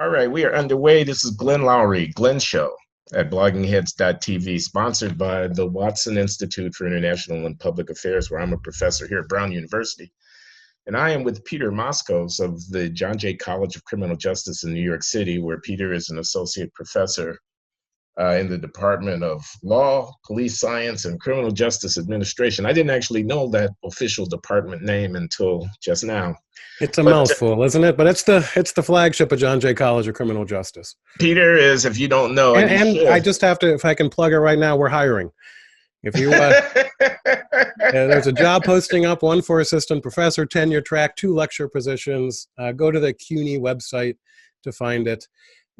All right, we are underway. This is Glenn Loury, Glenn Show at bloggingheads.tv, sponsored by the Watson Institute for International and Public Affairs, where I'm a professor here at Brown University. And I am with Peter Moskos of the John Jay College of Criminal Justice in New York City, where Peter is an associate professor in the Department of Law, Police Science, and Criminal Justice Administration. I didn't actually know that official department name until just now. It's a But mouthful, isn't it? But it's the flagship of John Jay College of Criminal Justice. Peter is, if you don't know, and you And should. I just have to, if I can plug it right now, we're hiring. If you, there's a job posting up, one for assistant professor, tenure track, 2 lecture positions. Go to the CUNY website to find it,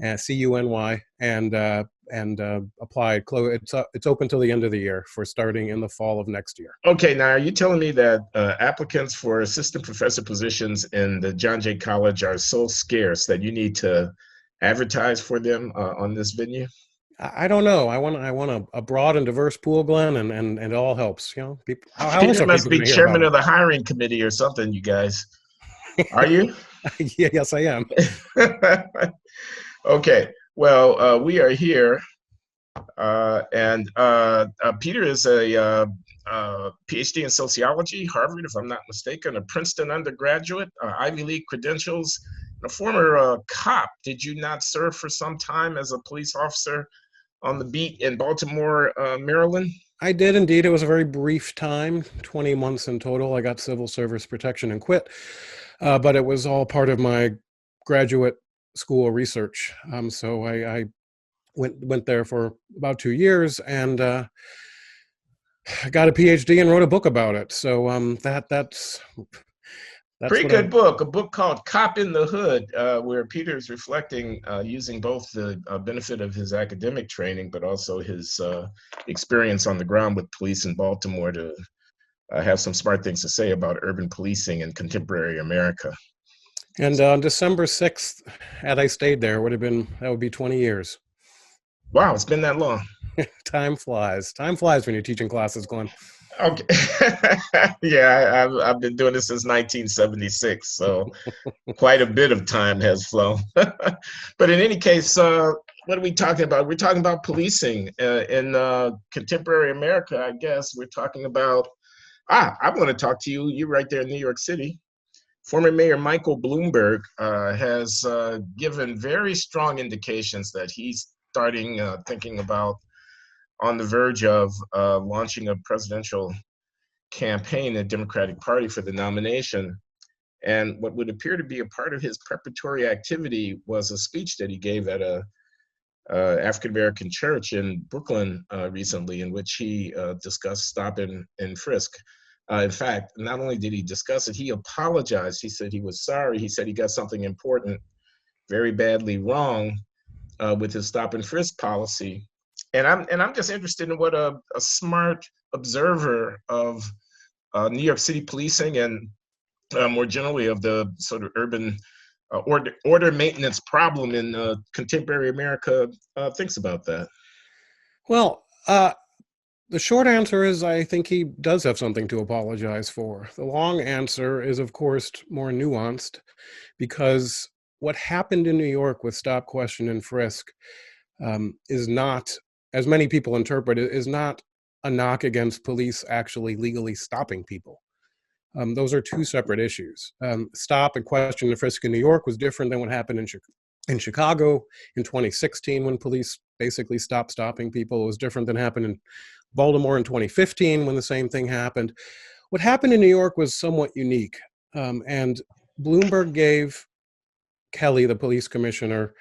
CUNY, and apply. It's open till the end of the year for starting in the fall of next year. Okay, now are you telling me that applicants for assistant professor positions in the John Jay College are so scarce that you need to advertise for them on this venue? I don't know. I want a broad and diverse pool, Glenn, and it all helps. You know, people. How else Peter are must people be going to hear chairman about of the hiring committee or something, you guys. Are you? it? Yes, I am. Okay, well, we are here, and Peter is a PhD in sociology, Harvard, if I'm not mistaken, a Princeton undergraduate, Ivy League credentials, and a former cop. Did you not serve for some time as a police officer on the beat in Baltimore, Maryland? I did indeed. It was a very brief time, 20 months in total. I got civil service protection and quit, but it was all part of my graduate school research. So I went there for about 2 years and got a PhD and wrote a book about it. So that's Pretty what good book, a book called Cop in the Hood, where Peter is reflecting using both the benefit of his academic training, but also his experience on the ground with police in Baltimore to have some smart things to say about urban policing in contemporary America. And on December 6th, had I stayed there, that would be 20 years. Wow, it's been that long. Time flies. Time flies when you're teaching classes, Glenn. Okay. Yeah, I've been doing this since 1976, so quite a bit of time has flown. But in any case, what are we talking about? We're talking about policing in contemporary America, I guess. We're talking about, I want to talk to you. You're right there in New York City. Former Mayor Michael Bloomberg has given very strong indications that he's starting thinking about on the verge of launching a presidential campaign, a Democratic Party for the nomination. And what would appear to be a part of his preparatory activity was a speech that he gave at a African-American church in Brooklyn recently, in which he discussed stop and frisk. In fact, not only did he discuss it, he apologized. He said he was sorry. He said he got something important very badly wrong with his stop and frisk policy. And I'm just interested in what a smart observer of New York City policing and more generally of the sort of urban order maintenance problem in contemporary America thinks about that. Well, the short answer is I think he does have something to apologize for. The long answer is, of course, more nuanced, because what happened in New York with stop, question, and frisk is not, as many people interpret it, is not a knock against police actually legally stopping people. Those are 2 separate issues. Stop and question and frisk in New York was different than what happened in Chicago in 2016 when police basically stopped stopping people. It was different than happened in Baltimore in 2015 when the same thing happened. What happened in New York was somewhat unique. And Bloomberg gave Kelly, the police commissioner,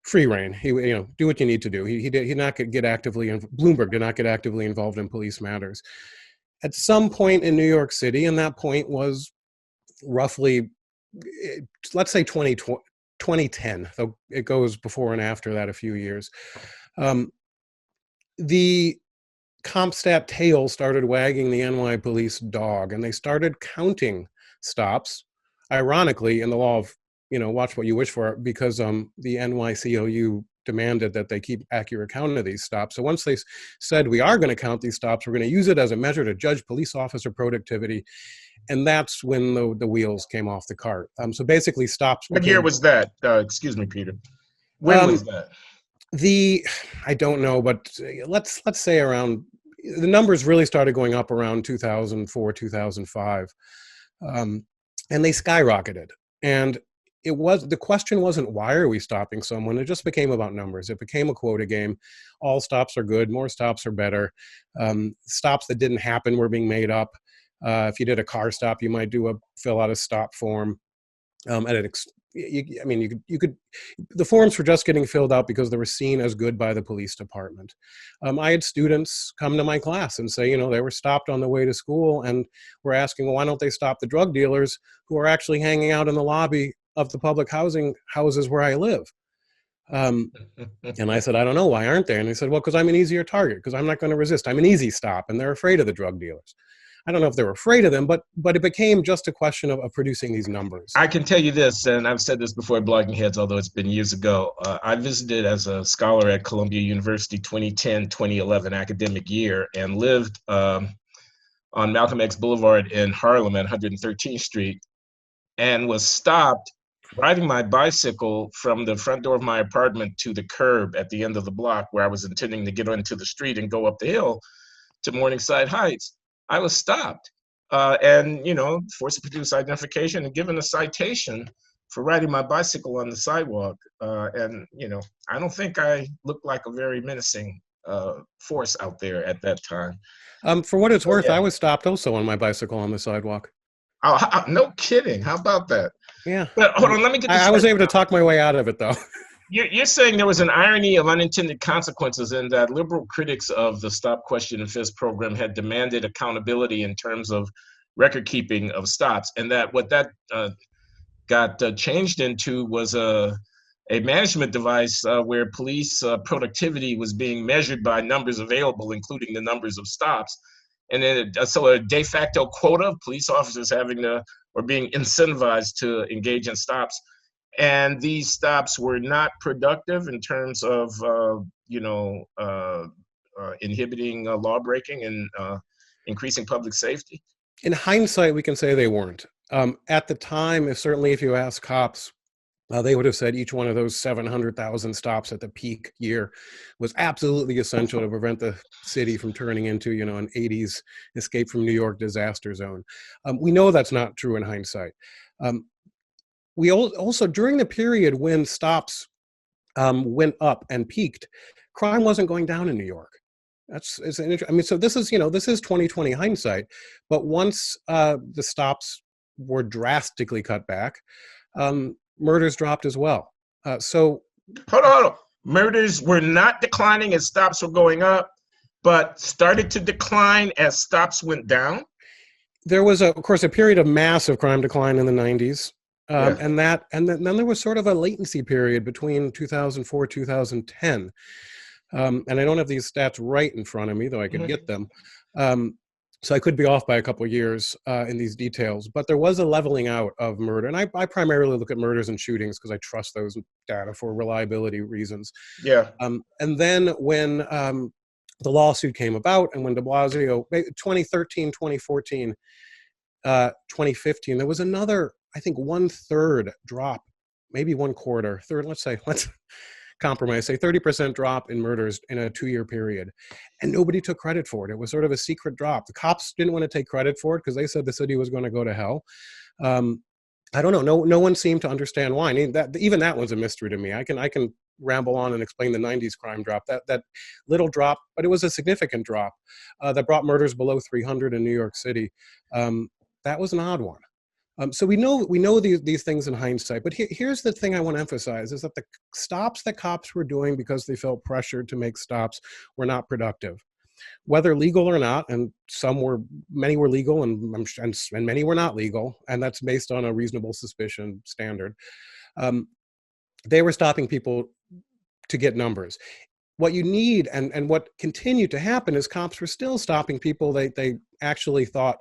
free rein. He, do what you need to do. He did not get actively. Bloomberg did not get actively involved in police matters. At some point in New York City, and that point was roughly, let's say 2010. Though it goes before and after that a few years. The CompStat tail started wagging the NY police dog, and they started counting stops. Ironically, in the law of watch what you wish for, because the NYCOU demanded that they keep accurate count of these stops. So once they said we are going to count these stops, we're going to use it as a measure to judge police officer productivity. And that's when the wheels came off the cart. So basically stops What year became, was that? Excuse me, Peter. When was um, that? I don't know, but let's say around, the numbers really started going up around 2004, 2005. Um, and they skyrocketed. And the question wasn't why are we stopping someone? It just became about numbers. It became a quota game. All stops are good. More stops are better. Stops that didn't happen were being made up. If you did a car stop, you might fill out a stop form. I mean, you could, the forms were just getting filled out because they were seen as good by the police department. I had students come to my class and say, they were stopped on the way to school and were asking, well, why don't they stop the drug dealers who are actually hanging out in the lobby of the public housing houses where I live? And I said, I don't know, why aren't they? And they said, well, because I'm an easier target, because I'm not going to resist. I'm an easy stop, and they're afraid of the drug dealers. I don't know if they were afraid of them, but it became just a question of producing these numbers. I can tell you this, and I've said this before at Blogging Heads, although it's been years ago. I visited as a scholar at Columbia University 2010-2011 academic year and lived on Malcolm X Boulevard in Harlem at 113th Street and was stopped riding my bicycle from the front door of my apartment to the curb at the end of the block where I was intending to get onto the street and go up the hill to Morningside Heights. I was stopped and, forced to produce identification and given a citation for riding my bicycle on the sidewalk. And, I don't think I looked like a very menacing force out there at that time. For what it's worth, yeah. I was stopped also on my bicycle on the sidewalk. Oh, no kidding. How about that? Yeah. But hold on, let me get this. I was able to talk my way out of it, though. You're saying there was an irony of unintended consequences in that liberal critics of the Stop, Question, and Frisk program had demanded accountability in terms of record keeping of stops, and that what that got changed into was a management device where police productivity was being measured by numbers available, including the numbers of stops. And then so a de facto quota of police officers being incentivized to engage in stops. And these stops were not productive in terms of, inhibiting law breaking and increasing public safety. In hindsight, we can say they weren't. At the time, if you ask cops, they would have said each one of those 700,000 stops at the peak year was absolutely essential to prevent the city from turning into, an 80s escape from New York disaster zone. We know that's not true in hindsight. We also, during the period when stops went up and peaked, crime wasn't going down in New York. So this is 2020 hindsight. But once the stops were drastically cut back, murders dropped as well. Hold on. Murders were not declining as stops were going up, but started to decline as stops went down. There was, of course, a period of massive crime decline in the 90s. And then there was sort of a latency period between 2004, 2010. And I don't have these stats right in front of me, though I could get them. So I could be off by a couple of years in these details, but there was a leveling out of murder. And I primarily look at murders and shootings because I trust those data for reliability reasons. Yeah. And then when the lawsuit came about and when de Blasio, 2013, 2014, 2015, there was another, I think, 1/3 drop, maybe 1/4, let's compromise, say 30% drop in murders in a 2-year period. And nobody took credit for it. It was sort of a secret drop. The cops didn't want to take credit for it because they said the city was going to go to hell. I don't know. No one seemed to understand why. I mean, even that was a mystery to me. I can ramble on and explain the 90s crime drop, that little drop, but it was a significant drop that brought murders below 300 in New York City. That was an odd one. So we know these things in hindsight, but here's the thing I want to emphasize is that the stops that cops were doing because they felt pressured to make stops were not productive, whether legal or not. And many were legal and many were not legal. And that's based on a reasonable suspicion standard. They were stopping people to get numbers. What you need and what continued to happen is cops were still stopping people they actually thought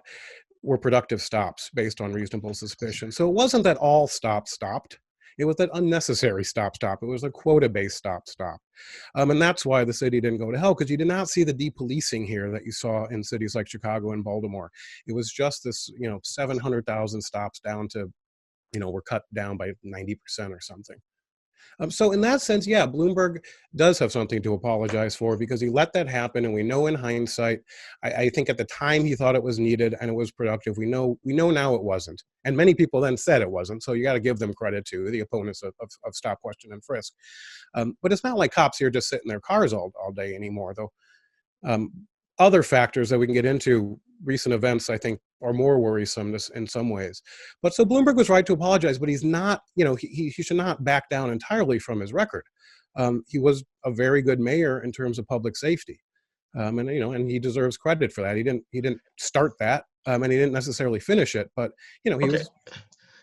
were productive stops based on reasonable suspicion. So it wasn't that all stops stopped. It was an unnecessary stop-stop. It was a quota-based stop-stop. And that's why the city didn't go to hell, because you did not see the depolicing here that you saw in cities like Chicago and Baltimore. It was just this, 700,000 stops down to, were cut down by 90% or something. So in that sense, yeah, Bloomberg does have something to apologize for, because he let that happen, and we know in hindsight, I think at the time he thought it was needed and it was productive. We know now it wasn't, and many people then said it wasn't. So you got to give them credit to the opponents of stop, question, and frisk. But it's not like cops here just sit in their cars all day anymore, though. Other factors that we can get into, recent events, I think, are more worrisome in some ways. But so Bloomberg was right to apologize, but he's not, he should not back down entirely from his record. He was a very good mayor in terms of public safety. And he deserves credit for that. He didn't start that, and he didn't necessarily finish it, but, he was.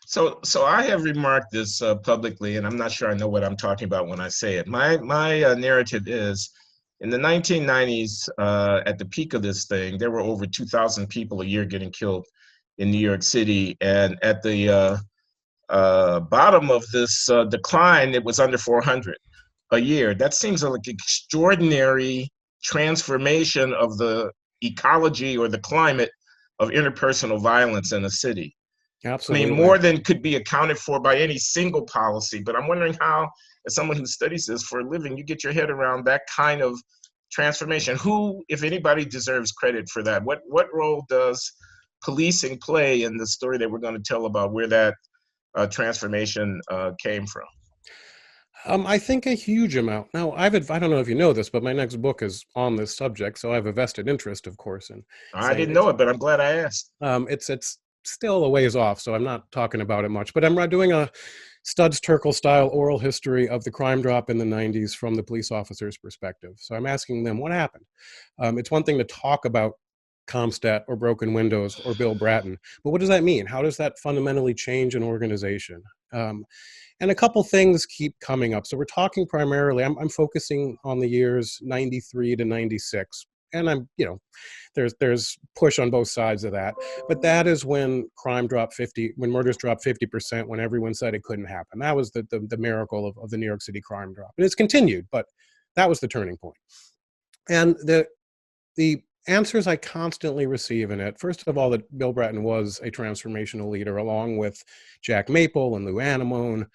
So I have remarked this publicly, and I'm not sure I know what I'm talking about when I say it. My narrative is, in the 1990s, at the peak of this thing, there were over 2,000 people a year getting killed in New York City. And at the bottom of this decline, it was under 400 a year. That seems like an extraordinary transformation of the ecology or the climate of interpersonal violence in a city. Absolutely. I mean, more than could be accounted for by any single policy. But I'm wondering how, as someone who studies this for a living, you get your head around that kind of transformation. Who, if anybody, deserves credit for that? What role does policing play in the story that we're going to tell about where that transformation came from? I think a huge amount. Now, I don't know if you know this, but my next book is on this subject, so I have a vested interest, of course, in I didn't know it, but I'm glad I asked. It's still a ways off, so I'm not talking about it much. But I'm doing a Studs Terkel style oral history of the crime drop in the 90s from the police officer's perspective. So I'm asking them what happened. It's one thing to talk about Comstat or broken windows or Bill Bratton, but what does that mean? How does that fundamentally change an organization? And a couple things keep coming up. So we're talking primarily, I'm focusing on the years 93 to 96. And I'm, there's push on both sides of that. But that is when when murders dropped 50%, when everyone said it couldn't happen. That was the miracle of the New York City crime drop. And it's continued, but that was the turning point. And the answers I constantly receive in it, first of all, that Bill Bratton was a transformational leader, along with Jack Maple and Lou Anemone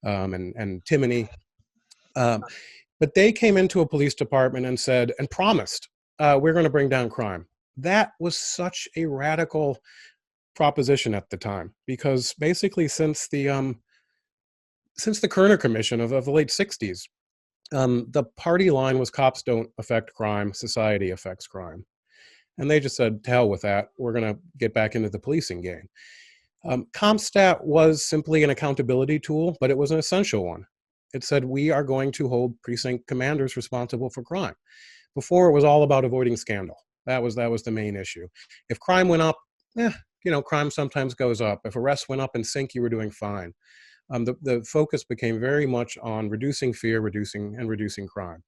and Timoney. But they came into a police department and promised, we're going to bring down crime. That was such a radical proposition at the time, because basically since the Kerner Commission of the late 60s, the party line was cops don't affect crime, society affects crime. And they just said, to hell with that, we're going to get back into the policing game. Comstat was simply an accountability tool, but it was an essential one. It said, we are going to hold precinct commanders responsible for crime. Before, it was all about avoiding scandal. That was the main issue. If crime went up, crime sometimes goes up. If arrests went up in sync, you were doing fine. The focus became very much on reducing fear, reducing crime.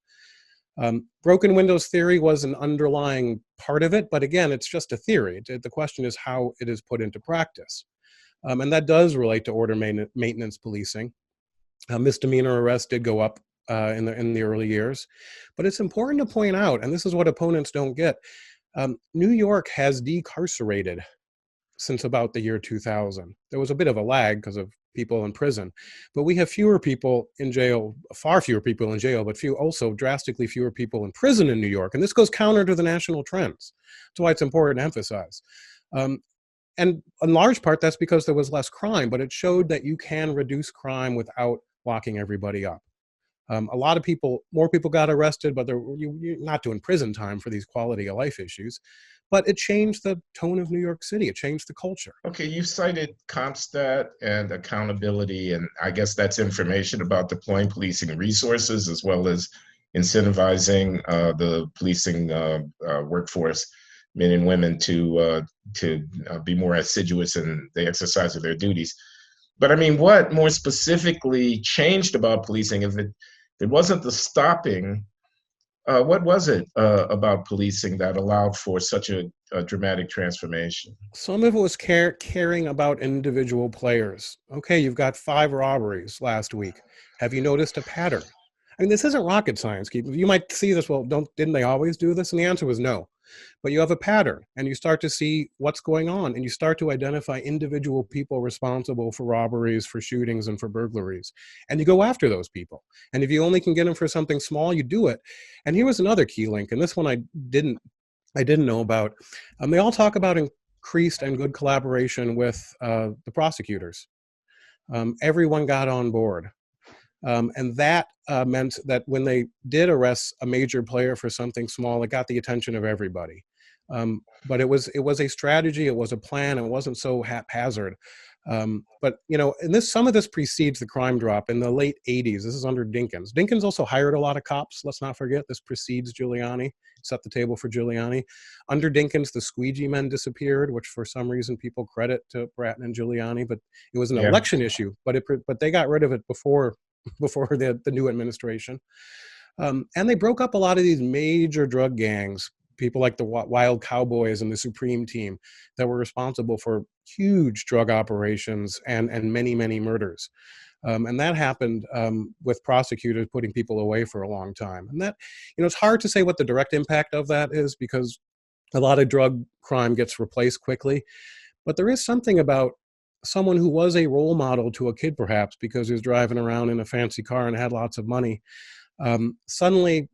Broken windows theory was an underlying part of it, but again, it's just a theory. The question is how it is put into practice. And that does relate to order maintenance policing. Misdemeanor arrests did go up in the early years. But it's important to point out, and this is what opponents don't get, New York has decarcerated since about the year 2000. There was a bit of a lag because of people in prison, but we have fewer people in jail, far fewer people in jail, but also drastically fewer people in prison in New York. And this goes counter to the national trends. That's why it's important to emphasize. And in large part, that's because there was less crime, but it showed that you can reduce crime without locking everybody up. A lot of more people got arrested, but you're not doing prison time for these quality of life issues. But it changed the tone of New York City. It changed the culture. Okay, you cited Comstat and accountability, and I guess that's information about deploying policing resources as well as incentivizing the policing workforce, men and women, to be more assiduous in the exercise of their duties. But I mean, what more specifically changed about policing? If it wasn't the stopping, What was it about policing that allowed for such a dramatic transformation? Some of it was caring about individual players. Okay, you've got 5 robberies last week. Have you noticed a pattern? I mean, this isn't rocket science, Keith. You might see this, well, didn't they always do this? And the answer was no. But you have a pattern, and you start to see what's going on, and you start to identify individual people responsible for robberies, for shootings, and for burglaries. And you go after those people. And if you only can get them for something small, you do it. And here was another key link, and this one I didn't know about. They all talk about increased and good collaboration with the prosecutors. Everyone got on board. And that meant that when they did arrest a major player for something small, it got the attention of everybody. But it was a strategy, it was a plan, it wasn't so haphazard. But and some of this precedes the crime drop in the late '80s. This is under Dinkins. Dinkins also hired a lot of cops. Let's not forget, this precedes Giuliani, set the table for Giuliani. Under Dinkins, the squeegee men disappeared, which for some reason people credit to Bratton and Giuliani, but it was an election issue. But they got rid of it before the new administration. And they broke up a lot of these major drug gangs, people like the Wild Cowboys and the Supreme Team, that were responsible for huge drug operations and many, many murders. And that happened with prosecutors putting people away for a long time. And that, it's hard to say what the direct impact of that is, because a lot of drug crime gets replaced quickly. But there is something about someone who was a role model to a kid, perhaps because he was driving around in a fancy car and had lots of money. Suddenly,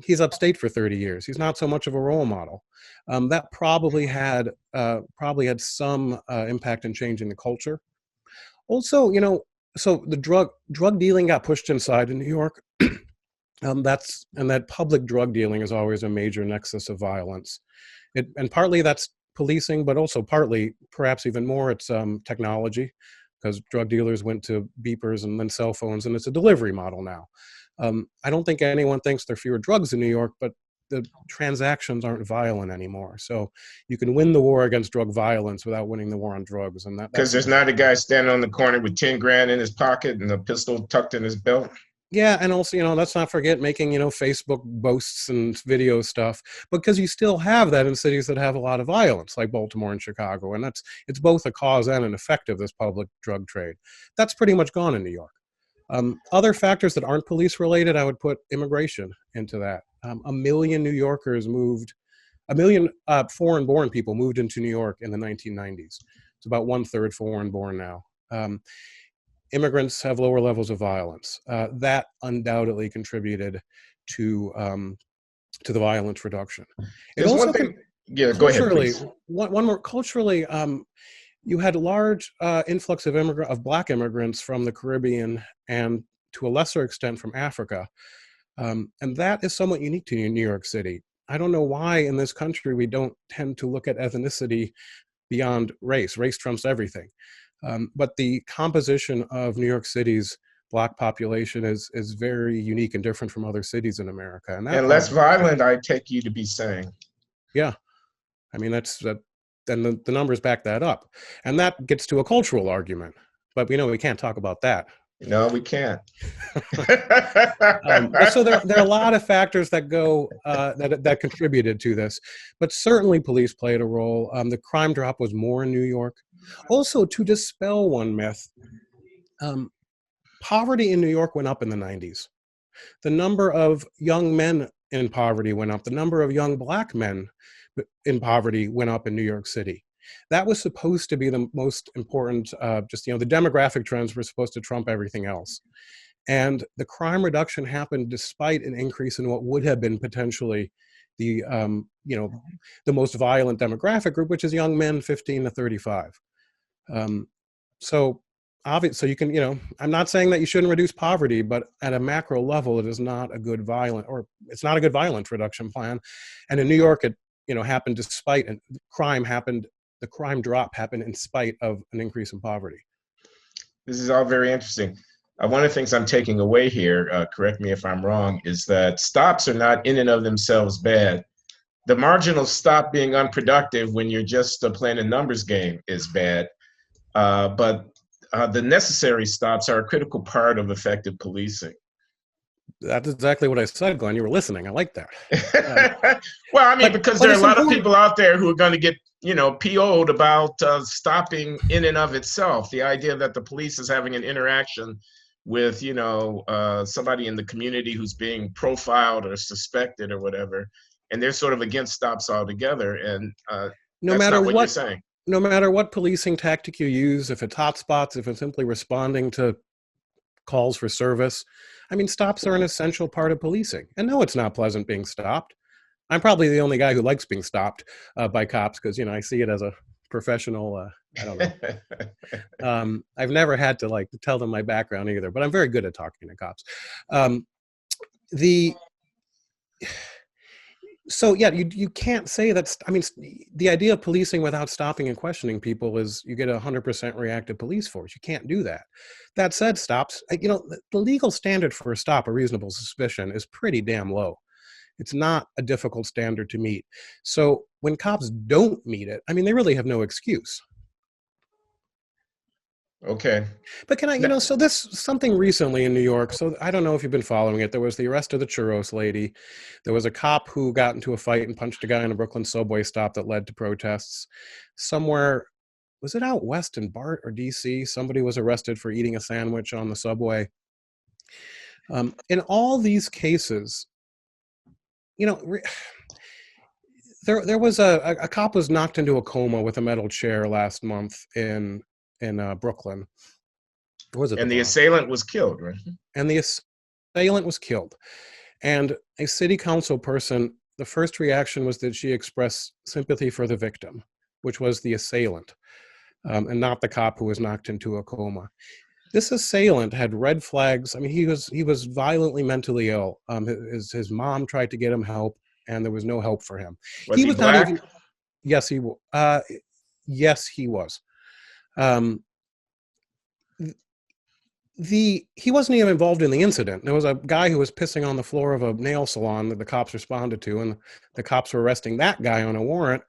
he's upstate for 30 years. He's not so much of a role model. That probably had some impact in changing the culture. Also, so the drug dealing got pushed inside in New York. That public drug dealing is always a major nexus of violence. And partly that's policing, but also partly, perhaps even more, it's technology, because drug dealers went to beepers and then cell phones, and it's a delivery model now. I don't think anyone thinks there are fewer drugs in New York, but the transactions aren't violent anymore. So you can win the war against drug violence without winning the war on drugs. And because there's not a guy standing on the corner with 10 grand in his pocket and a pistol tucked in his belt. Yeah, and also, let's not forget making, Facebook boasts and video stuff, because you still have that in cities that have a lot of violence, like Baltimore and Chicago, and it's both a cause and an effect of this public drug trade. That's pretty much gone in New York. Other factors that aren't police related, I would put immigration into that. 1 million New Yorkers moved, 1 million foreign-born people moved into New York in the 1990s. It's about 1/3 foreign-born now. Immigrants have lower levels of violence. That undoubtedly contributed to the violence reduction. There's one thing. Yeah, go ahead, please. One more culturally. You had a large influx of Black immigrants from the Caribbean and, to a lesser extent, from Africa, and that is somewhat unique to New York City. I don't know why in this country we don't tend to look at ethnicity beyond race. Race trumps everything. But the composition of New York City's Black population is very unique and different from other cities in America. And less violent, I take you to be saying. Yeah. I mean, then the numbers back that up. And that gets to a cultural argument. But we can't talk about that. No, we can't. So there are a lot of factors that go that contributed to this, but certainly police played a role. The crime drop was more in New York. Also, to dispel one myth, poverty in New York went up in the 90s. The number of young men in poverty went up. The number of young Black men in poverty went up in New York City. That was supposed to be the most important, the demographic trends were supposed to trump everything else. And the crime reduction happened despite an increase in what would have been potentially the most violent demographic group, which is young men 15 to 35. So you can, I'm not saying that you shouldn't reduce poverty, but at a macro level, it is not a good violence reduction plan. And in New York, it, happened despite, and the crime drop happened in spite of an increase in poverty. This is all very interesting. One of the things I'm taking away here, correct me if I'm wrong, is that stops are not in and of themselves bad. The marginal stop being unproductive when you're just playing a numbers game is bad. But the necessary stops are a critical part of effective policing. That's exactly what I said, Glenn. You were listening. I like that. Um, Well, I mean, because but there are a it's lot of important. people out there who are going to get, PO'd about stopping in and of itself. The idea that the police is having an interaction with, somebody in the community who's being profiled or suspected or whatever, and they're sort of against stops altogether. And No that's matter not what you're what, saying. no matter what policing tactic you use, if it's hotspots, if it's simply responding to calls for service, I mean, stops are an essential part of policing. And no, it's not pleasant being stopped. I'm probably the only guy who likes being stopped by cops because I see it as a professional. I don't know. I've never had to like tell them my background either, but I'm very good at talking to cops. Um, the so yeah, you can't say that's. I mean, the idea of policing without stopping and questioning people is you get 100% reactive police force. You can't do that. That said, stops. The legal standard for a stop, a reasonable suspicion, is pretty damn low. It's not a difficult standard to meet. So when cops don't meet it, I mean, they really have no excuse. Okay. But can I, so this something recently in New York. So I don't know if you've been following it. There was the arrest of the churros lady. There was a cop who got into a fight and punched a guy in a Brooklyn subway stop that led to protests. Somewhere, was it out west in Bart or DC? Somebody was arrested for eating a sandwich on the subway. In all these cases, there was a cop was knocked into a coma with a metal chair last month in Brooklyn. Was it and the assailant was killed, right? And the assailant was killed. And a city council person, the first reaction was that she expressed sympathy for the victim, which was the assailant, and not the cop who was knocked into a coma. This assailant had red flags. I mean, he was violently mentally ill. His mom tried to get him help, and there was no help for him. Was he was black? not even. Yes, he. Yes, he was. He wasn't even involved in the incident. There was a guy who was pissing on the floor of a nail salon that the cops responded to, and the cops were arresting that guy on a warrant.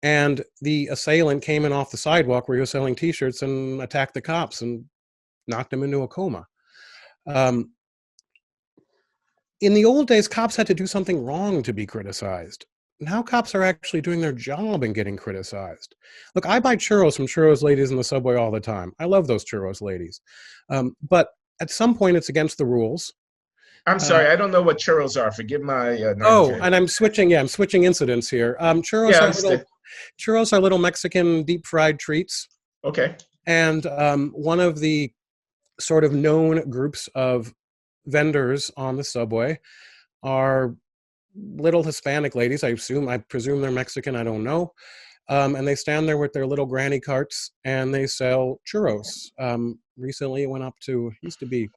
And the assailant came in off the sidewalk where he was selling T-shirts and attacked the cops and knocked him into a coma. In the old days, cops had to do something wrong to be criticized. Now cops are actually doing their job and getting criticized. Look, I buy churros from churros ladies in the subway all the time. I love those churros ladies. But at some point, it's against the rules. I'm sorry, I don't know what churros are. Forgive my naivete. And I'm switching incidents here. Churros are little Mexican deep fried treats. Okay. And one of the sort of known groups of vendors on the subway are little Hispanic ladies. I presume they're Mexican. I don't know. And they stand there with their little granny carts and they sell churros. Recently, it went up to, used to be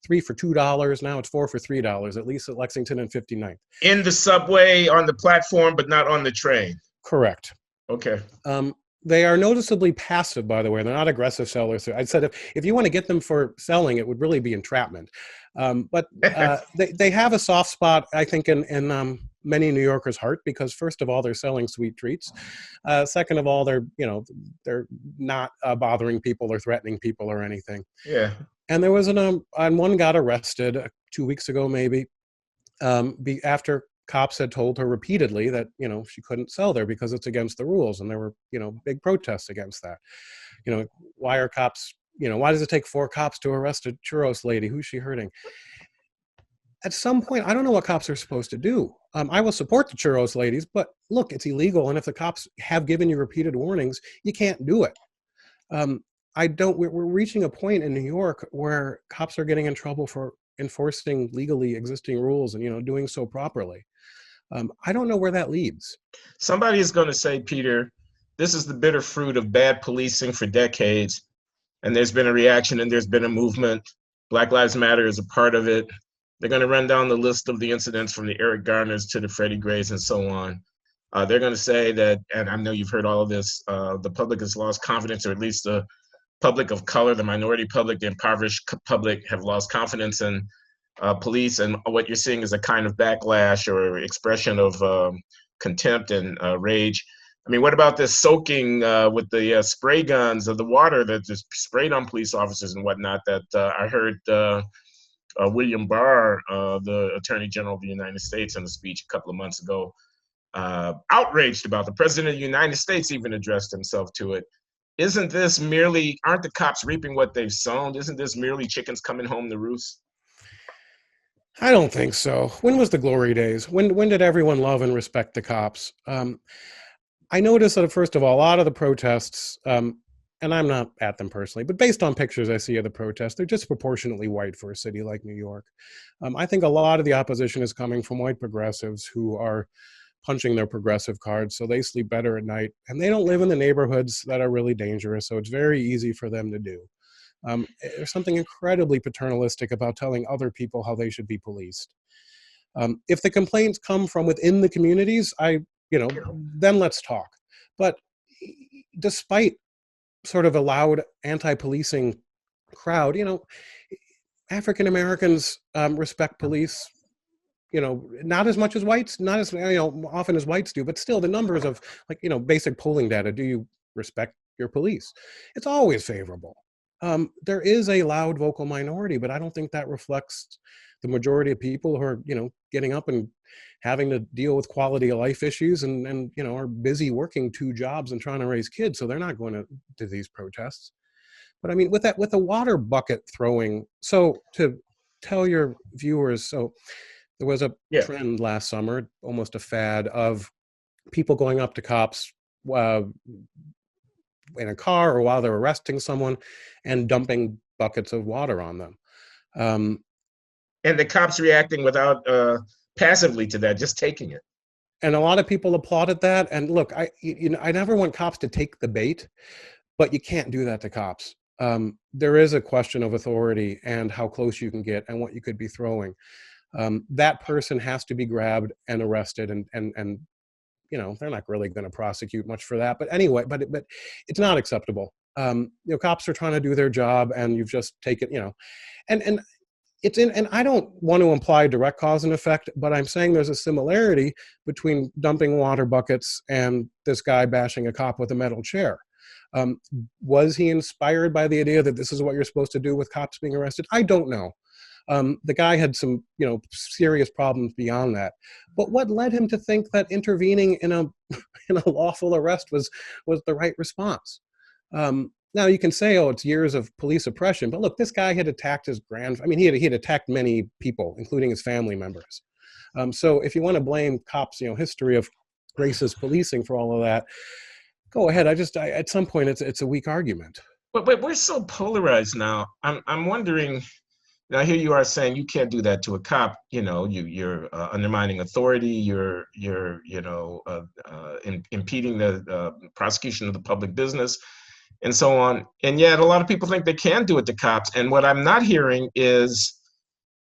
3 for $2. Now it's 4 for $3, at least at Lexington and 59th. In the subway, on the platform, but not on the train. Correct. Okay. They are noticeably passive, by the way. They're not aggressive sellers. I said if you want to get them for selling, it would really be entrapment. But they have a soft spot, I think, in many New Yorkers' heart because, first of all, they're selling sweet treats. Second of all, they're not bothering people or threatening people or anything. Yeah. And there was and one got arrested 2 weeks ago, maybe, after cops had told her repeatedly that she couldn't sell there because it's against the rules, and there were big protests against that. Why are cops? Why does it take 4 cops to arrest a churros lady? Who's she hurting? At some point, I don't know what cops are supposed to do. I will support the churros ladies, but look, it's illegal, and if the cops have given you repeated warnings, you can't do it. We're reaching a point in New York where cops are getting in trouble for enforcing legally existing rules and doing so properly. I don't know where that leads. Somebody is going to say, Peter, this is the bitter fruit of bad policing for decades. And there's been a reaction and there's been a movement. Black Lives Matter is a part of it. They're going to run down the list of the incidents from the Eric Garners to the Freddie Grays and so on. They're going to say that, and I know you've heard all of this, the public has lost confidence, or at least the public of color, the minority public, the impoverished public have lost confidence in police, and what you're seeing is a kind of backlash or expression of contempt and rage. I mean, what about this soaking with the spray guns of the water that just sprayed on police officers and whatnot that I heard William Barr, the Attorney General of the United States, in a speech a couple of months ago, outraged about the President of the United States even addressed himself to it. Isn't this merely, aren't the cops reaping what they've sown? Isn't this merely chickens coming home to roost? I don't think so. When was the glory days? When did everyone love and respect the cops? I noticed that, first of all, a lot of the protests, and I'm not at them personally, but based on pictures I see of the protests, they're disproportionately white for a city like New York. I think a lot of the opposition is coming from white progressives who are punching their progressive cards, so they sleep better at night, and they don't live in the neighborhoods that are really dangerous, so it's very easy for them to do. There's something incredibly paternalistic about telling other people how they should be policed. If the complaints come from within the communities, then let's talk. But despite sort of a loud anti-policing crowd, African Americans respect police, not as much as whites, not as often as whites do, but still the numbers of basic polling data. Do you respect your police? It's always favorable. There is a loud vocal minority, but I don't think that reflects the majority of people who are, getting up and having to deal with quality of life issues and are busy working 2 jobs and trying to raise kids. So they're not going to these protests. But I mean, with the water bucket throwing, so to tell your viewers, so there was a trend last summer, almost a fad, of people going up to cops in a car or while they're arresting someone and dumping buckets of water on them. And the cops reacting without passively to that, just taking it. And a lot of people applauded that. And look, I never want cops to take the bait, but you can't do that to cops. There is a question of authority and how close you can get and what you could be throwing. That person has to be grabbed and arrested, and they're not really going to prosecute much for that. But anyway, but it's not acceptable. Cops are trying to do their job, and you've just taken, and it's in. And I don't want to imply direct cause and effect, but I'm saying there's a similarity between dumping water buckets and this guy bashing a cop with a metal chair. Was he inspired by the idea that this is what you're supposed to do with cops being arrested? I don't know. The guy had some, serious problems beyond that. But what led him to think that intervening in a lawful arrest was the right response? Now you can say, oh, it's years of police oppression, but look, this guy had attacked his he had attacked many people, including his family members. So if you want to blame cops, history of racist policing for all of that, go ahead. At some point, it's a weak argument. But we're so polarized now. I'm wondering. Now here you are saying you can't do that to a cop. You're undermining authority. You're impeding the prosecution of the public business, and so on. And yet, a lot of people think they can do it to cops. And what I'm not hearing is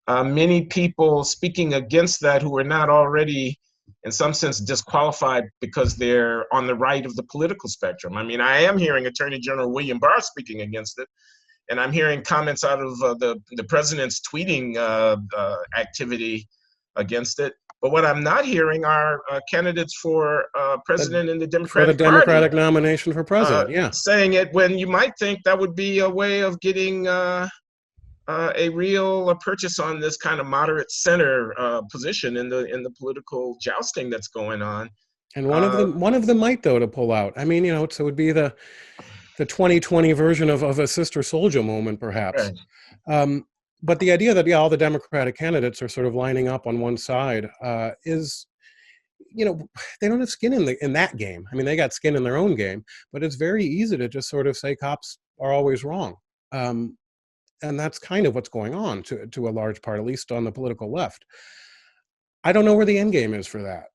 many people speaking against that who are not already, in some sense, disqualified because they're on the right of the political spectrum. I mean, I am hearing Attorney General William Barr speaking against it. And I'm hearing comments out of the president's tweeting activity against it. But what I'm not hearing are candidates for president in the Democratic Party. For the Democratic nomination for president, saying it when you might think that would be a way of getting a real purchase on this kind of moderate center position in the political jousting that's going on. And one of them might, though, to pull out. I mean, so it would be the 2020 version of a Sister Souljah moment, perhaps. Right. But the idea that all the Democratic candidates are sort of lining up on one side is, they don't have skin in that game. I mean, they got skin in their own game, but it's very easy to just sort of say cops are always wrong. And that's kind of what's going on to a large part, at least on the political left. I don't know where the end game is for that.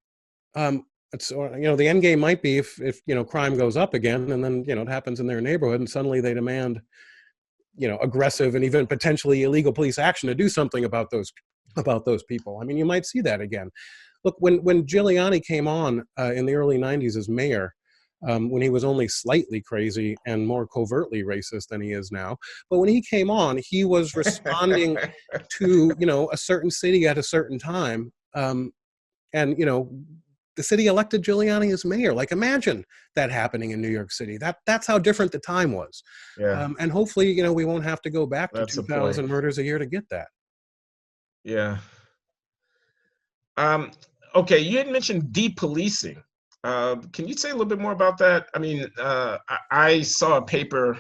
The end game might be if crime goes up again, and then it happens in their neighborhood, and suddenly they demand aggressive and even potentially illegal police action to do something about those people. I mean, you might see that again. Look, when Giuliani came on in the early 90s as mayor, when he was only slightly crazy and more covertly racist than he is now, but when he came on, he was responding to a certain city at a certain time, the city elected Giuliani as mayor. Like, imagine that happening in New York City. That's how different the time was. Yeah. And hopefully, we won't have to go back to 2,000 murders a year to get that. Yeah. Um, okay, you had mentioned depolicing. Can you say a little bit more about that? I mean, I saw a paper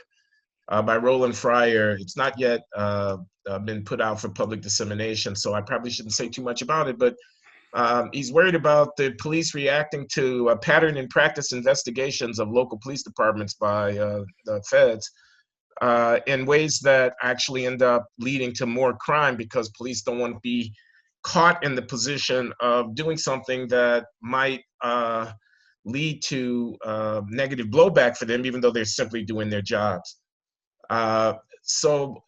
by Roland Fryer. It's not yet been put out for public dissemination, so I probably shouldn't say too much about it. But he's worried about the police reacting to pattern and practice investigations of local police departments by the feds in ways that actually end up leading to more crime because police don't want to be caught in the position of doing something that might lead to negative blowback for them, even though they're simply doing their jobs. And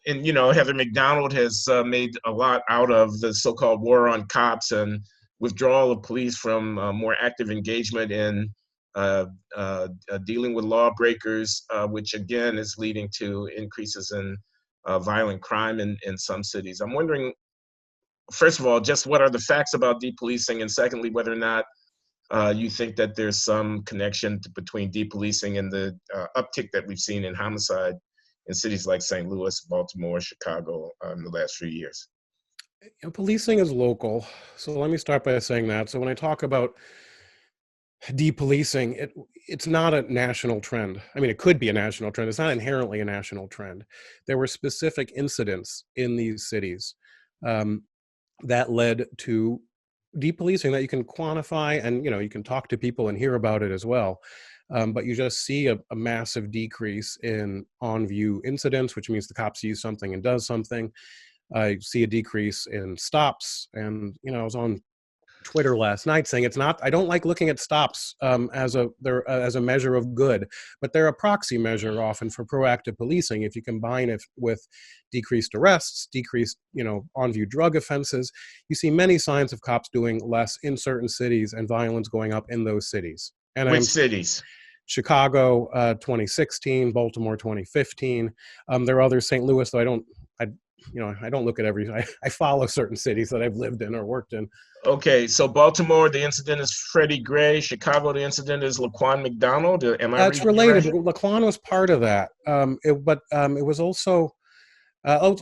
Heather McDonald has made a lot out of the so-called war on cops and withdrawal of police from more active engagement in dealing with lawbreakers, which again is leading to increases in violent crime in some cities. I'm wondering, first of all, just what are the facts about depolicing, and secondly, whether or not you think that there's some connection between depolicing and the uptick that we've seen in homicide in cities like St. Louis, Baltimore, Chicago in the last few years. Policing is local. So let me start by saying that. So when I talk about depolicing, it's not a national trend. I mean, it could be a national trend. It's not inherently a national trend. There were specific incidents in these cities that led to depolicing that you can quantify, and you can talk to people and hear about it as well. But you just see a massive decrease in on-view incidents, which means the cop sees something and does something. I see a decrease in stops, and I was on Twitter last night saying I don't like looking at stops as a measure of good, but they're a proxy measure often for proactive policing. If you combine it with decreased arrests, decreased, on-view drug offenses, you see many signs of cops doing less in certain cities and violence going up in those cities. And which cities? Chicago 2016, Baltimore 2015. There are others, St. Louis, though I don't look at I follow certain cities that I've lived in or worked in. Okay, so Baltimore, the incident is Freddie Gray. Chicago, the incident is Laquan McDonald. Am I It's related. Right? Laquan was part of that. It was also a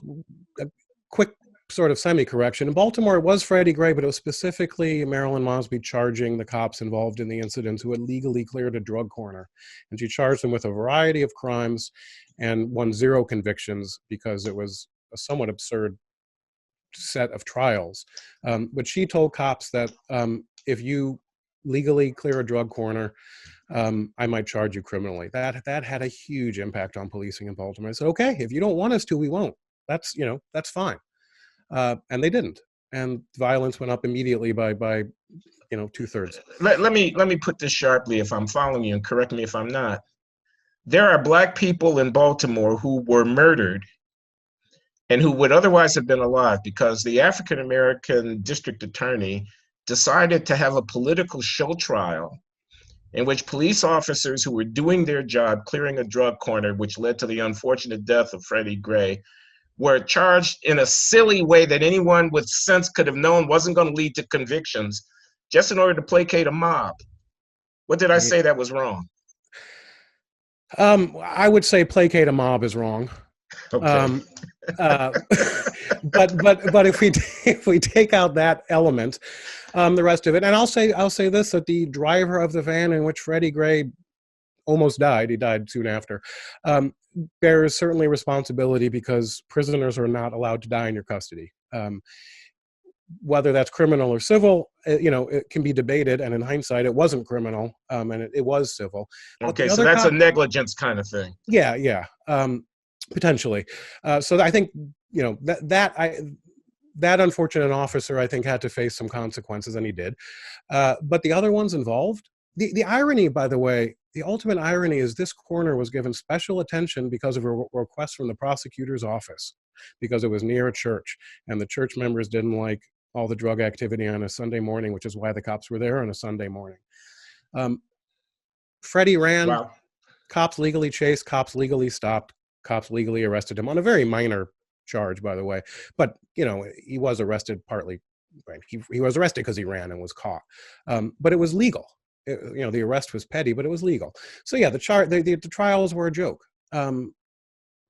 quick sort of semi-correction. In Baltimore, it was Freddie Gray, but it was specifically Marilyn Mosby charging the cops involved in the incident who had legally cleared a drug corner. And she charged them with a variety of crimes and won 0 convictions because it was a somewhat absurd set of trials. But she told cops that if you legally clear a drug corner, I might charge you criminally. That had a huge impact on policing in Baltimore. I said, okay, if you don't want us to, we won't. That's fine. And they didn't. And violence went up immediately by 2/3. Let me put this sharply if I'm following you, and correct me if I'm not. There are Black people in Baltimore who were murdered and who would otherwise have been alive because the African American district attorney decided to have a political show trial in which police officers who were doing their job, clearing a drug corner, which led to the unfortunate death of Freddie Gray, were charged in a silly way that anyone with sense could have known wasn't going to lead to convictions, just in order to placate a mob. What did I say that was wrong? I would say placate a mob is wrong. Okay. But if we take out that element, the rest of it, and I'll say this, that the driver of the van in which Freddie Gray almost died, he died soon after, there is certainly responsibility because prisoners are not allowed to die in your custody. Whether that's criminal or civil, it can be debated, and in hindsight, it wasn't criminal, and it was civil. Okay, so that's a negligence kind of thing. Yeah. Potentially. So I think, that unfortunate officer, I think, had to face some consequences, and he did. But the other ones involved, the irony, by the way, the ultimate irony is this corner was given special attention because of a request from the prosecutor's office, because it was near a church, and the church members didn't like all the drug activity on a Sunday morning, which is why the cops were there on a Sunday morning. Freddie ran, wow. Cops legally chased, cops legally stopped, cops legally arrested him on a very minor charge, by the way. But, he was arrested partly, right? He was arrested because he ran and was caught. But it was legal. The arrest was petty, but it was legal. So yeah, the trials were a joke.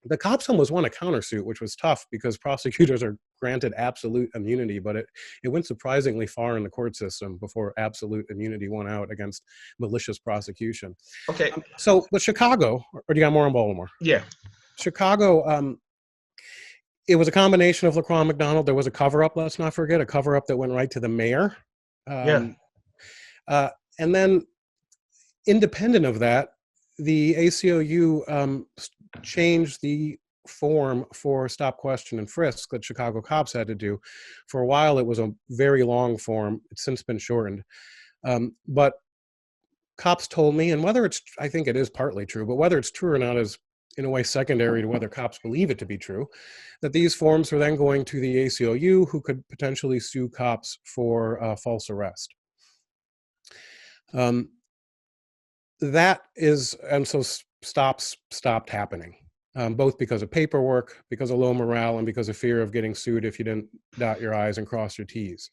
The cops almost won a countersuit, which was tough because prosecutors are granted absolute immunity, but it went surprisingly far in the court system before absolute immunity won out against malicious prosecution. Okay. But Chicago, or do you got more on Baltimore? Yeah. Chicago, it was a combination of Laquan and McDonald. There was a cover-up, let's not forget, a cover-up that went right to the mayor. Yeah. And then, independent of that, the ACLU changed the form for stop, question, and frisk that Chicago cops had to do. For a while, it was a very long form. It's since been shortened. But cops told me, and whether it's, I think it is partly true, but whether it's true or not is in a way secondary to whether cops believe it to be true, that these forms are then going to the ACLU, who could potentially sue cops for false arrest. That is, and so stopped happening, both because of paperwork, because of low morale, and because of fear of getting sued if you didn't dot your I's and cross your T's.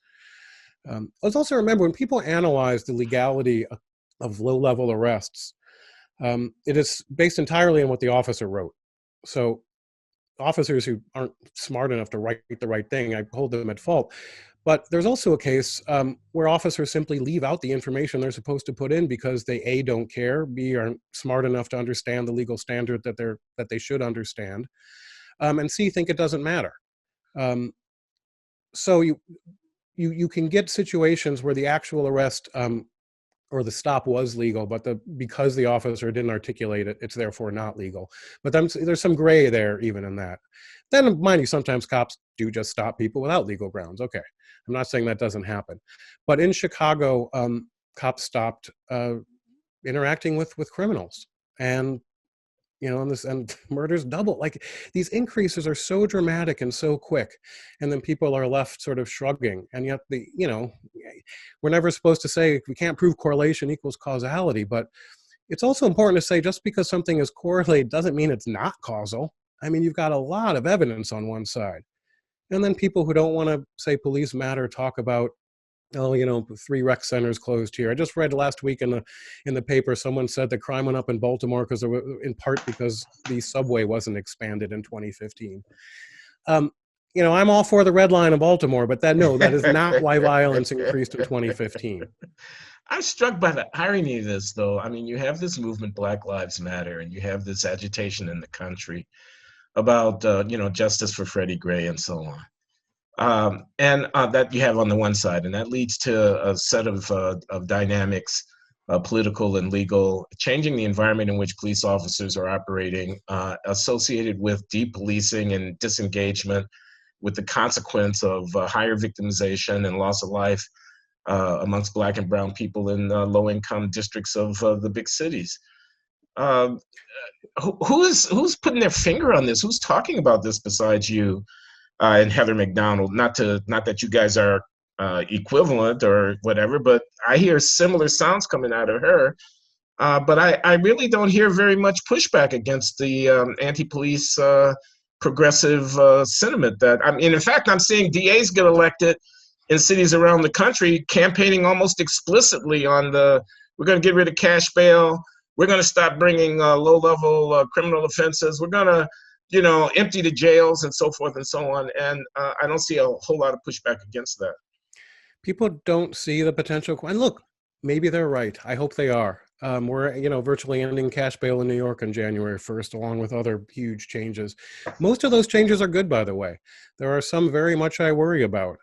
Let's also remember, when people analyze the legality of low-level arrests, it is based entirely on what the officer wrote. So officers who aren't smart enough to write the right thing, I hold them at fault. But there's also a case where officers simply leave out the information they're supposed to put in because they A, don't care, B, aren't smart enough to understand the legal standard that they should understand, and C, think it doesn't matter. So you can get situations where the actual arrest or the stop was legal, but because the officer didn't articulate it, it's therefore not legal. But there's some gray there even in that. Then, mind you, sometimes cops do just stop people without legal grounds. Okay, I'm not saying that doesn't happen. But in Chicago, cops stopped interacting with criminals. And, and murders double. Like, these increases are so dramatic and so quick. And then people are left sort of shrugging. And yet, we're never supposed to say we can't prove correlation equals causality. But it's also important to say just because something is correlated doesn't mean it's not causal. I mean, you've got a lot of evidence on one side. And then people who don't want to say police matter talk about, 3 rec centers closed here. I just read last week in the paper, someone said that crime went up in Baltimore in part because the subway wasn't expanded in 2015. I'm all for the red line in Baltimore, but that is not why violence increased in 2015. I'm struck by the irony of this, though. I mean, you have this movement, Black Lives Matter, and you have this agitation in the country about, justice for Freddie Gray and so on. And that you have on the one side, and that leads to a set of dynamics, political and legal, changing the environment in which police officers are operating, associated with depolicing and disengagement, with the consequence of higher victimization and loss of life amongst Black and brown people in low-income districts of the big cities. Who's putting their finger on this? Who's talking about this besides you and Heather McDonald? Not that you guys are equivalent or whatever, but I hear similar sounds coming out of her. But I really don't hear very much pushback against the anti-police progressive sentiment. In fact, I'm seeing DAs get elected in cities around the country campaigning almost explicitly on we're going to get rid of cash bail. We're going to stop bringing low-level criminal offenses. We're going to, empty the jails and so forth and so on. And I don't see a whole lot of pushback against that. People don't see the potential. And look, maybe they're right. I hope they are. We're, virtually ending cash bail in New York on January 1st, along with other huge changes. Most of those changes are good, by the way. There are some very much I worry about.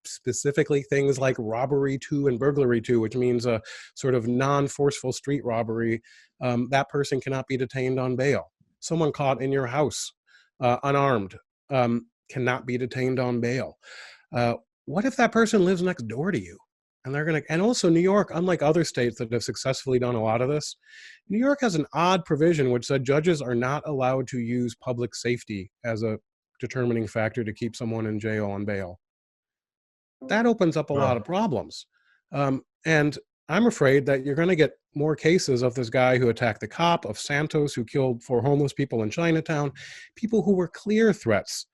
Specifically things like robbery 2 and burglary 2, which means a sort of non-forceful street robbery. That person cannot be detained on bail. Someone caught in your house unarmed cannot be detained on bail. What if that person lives next door to you? And also New York, unlike other states that have successfully done a lot of this, New York has an odd provision which said judges are not allowed to use public safety as a determining factor to keep someone in jail on bail. That opens up a lot of problems. And I'm afraid that you're going to get more cases of this guy who attacked the cop, of Santos who killed 4 homeless people in Chinatown, people who were clear threats,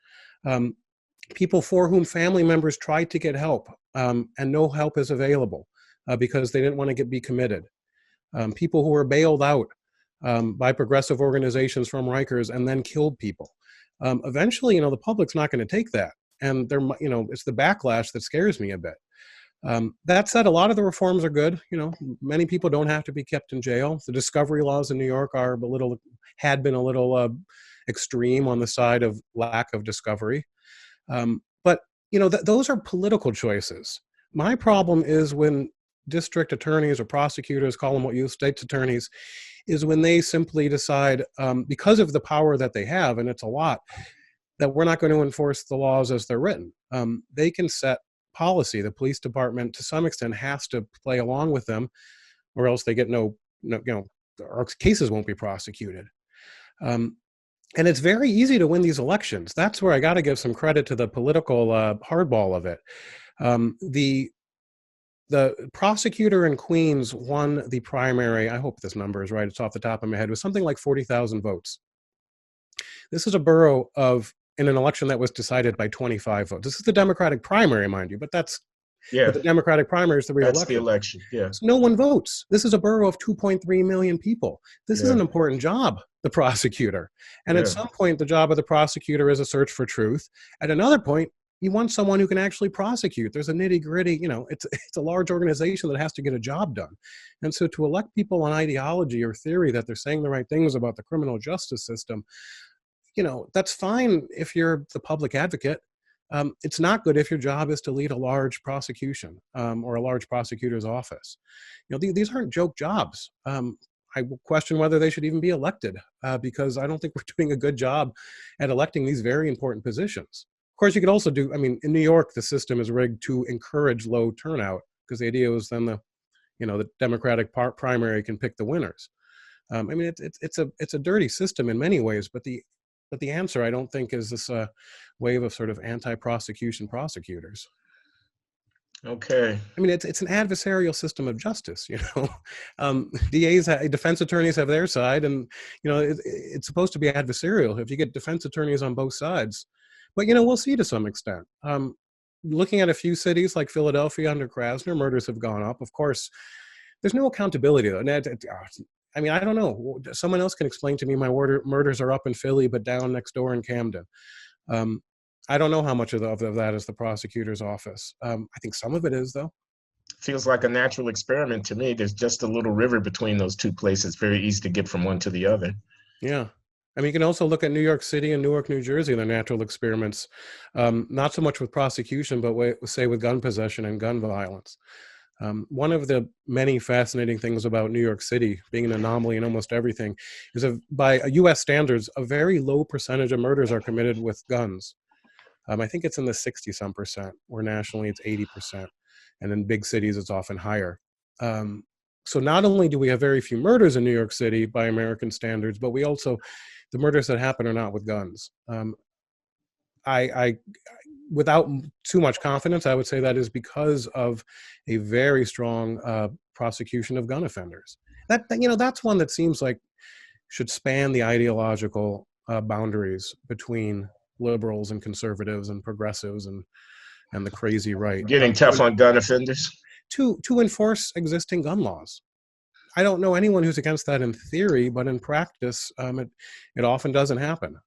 people for whom family members tried to get help and no help is available because they didn't want to be committed, people who were bailed out by progressive organizations from Rikers and then killed people. Eventually, the public's not going to take that. And it's the backlash that scares me a bit. That said, a lot of the reforms are good. Many people don't have to be kept in jail. The discovery laws in New York had been a little extreme on the side of lack of discovery. But those are political choices. My problem is when district attorneys or prosecutors, call them what you, state's attorneys, is when they simply decide, because of the power that they have, and it's a lot, that we're not going to enforce the laws as they're written. They can set policy. The police department, to some extent, has to play along with them, or else they get our cases won't be prosecuted. And it's very easy to win these elections. That's where I got to give some credit to the political hardball of it. The prosecutor in Queens won the primary. I hope this number is right. It's off the top of my head. It was something like 40,000 votes. This is a borough in an election that was decided by 25 votes. This is the Democratic primary, mind you, but the Democratic primary is the real election. That's the election, yeah. So no one votes. This is a borough of 2.3 million people. This is an important job, the prosecutor. And at some point, the job of the prosecutor is a search for truth. At another point, you want someone who can actually prosecute. There's a nitty gritty, it's a large organization that has to get a job done. And so to elect people on ideology or theory that they're saying the right things about the criminal justice system, that's fine if you're the public advocate. It's not good if your job is to lead a large prosecution or a large prosecutor's office. These aren't joke jobs. I question whether they should even be elected because I don't think we're doing a good job at electing these very important positions. Of course, you could also in New York, the system is rigged to encourage low turnout because the idea was then the Democratic primary can pick the winners. It's a dirty system in many ways, but the answer, I don't think, is this wave of sort of anti-prosecution prosecutors. Okay. It's an adversarial system of justice. Defense attorneys have their side, and it's supposed to be adversarial if you get defense attorneys on both sides. But we'll see to some extent. Looking at a few cities like Philadelphia under Krasner, murders have gone up. Of course, there's no accountability though. I don't know. Someone else can explain to me my murders are up in Philly, but down next door in Camden. I don't know how much of that is the prosecutor's office. I think some of it is, though. Feels like a natural experiment to me. There's just a little river between those two places. Very easy to get from one to the other. Yeah. You can also look at New York City and Newark, New Jersey, they're natural experiments. Not so much with prosecution, but say with gun possession and gun violence. One of the many fascinating things about New York City, being an anomaly in almost everything, is by U.S. standards, a very low percentage of murders are committed with guns. I think it's in the 60-some percent, where nationally it's 80%. And in big cities, it's often higher. So not only do we have very few murders in New York City by American standards, but the murders that happen are not with guns. Without too much confidence, I would say that is because of a very strong prosecution of gun offenders. That's one that seems like should span the ideological boundaries between liberals and conservatives and progressives and the crazy right. Getting tough on gun offenders? To enforce existing gun laws. I don't know anyone who's against that in theory, but in practice, it often doesn't happen.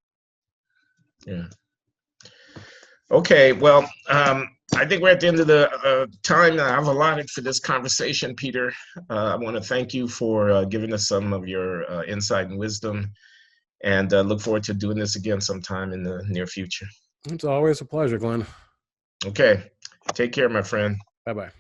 Yeah. Okay, well, I think we're at the end of the time that I've allotted for this conversation, Peter. I want to thank you for giving us some of your insight and wisdom, and look forward to doing this again sometime in the near future. It's always a pleasure, Glenn. Okay, take care, my friend. Bye-bye.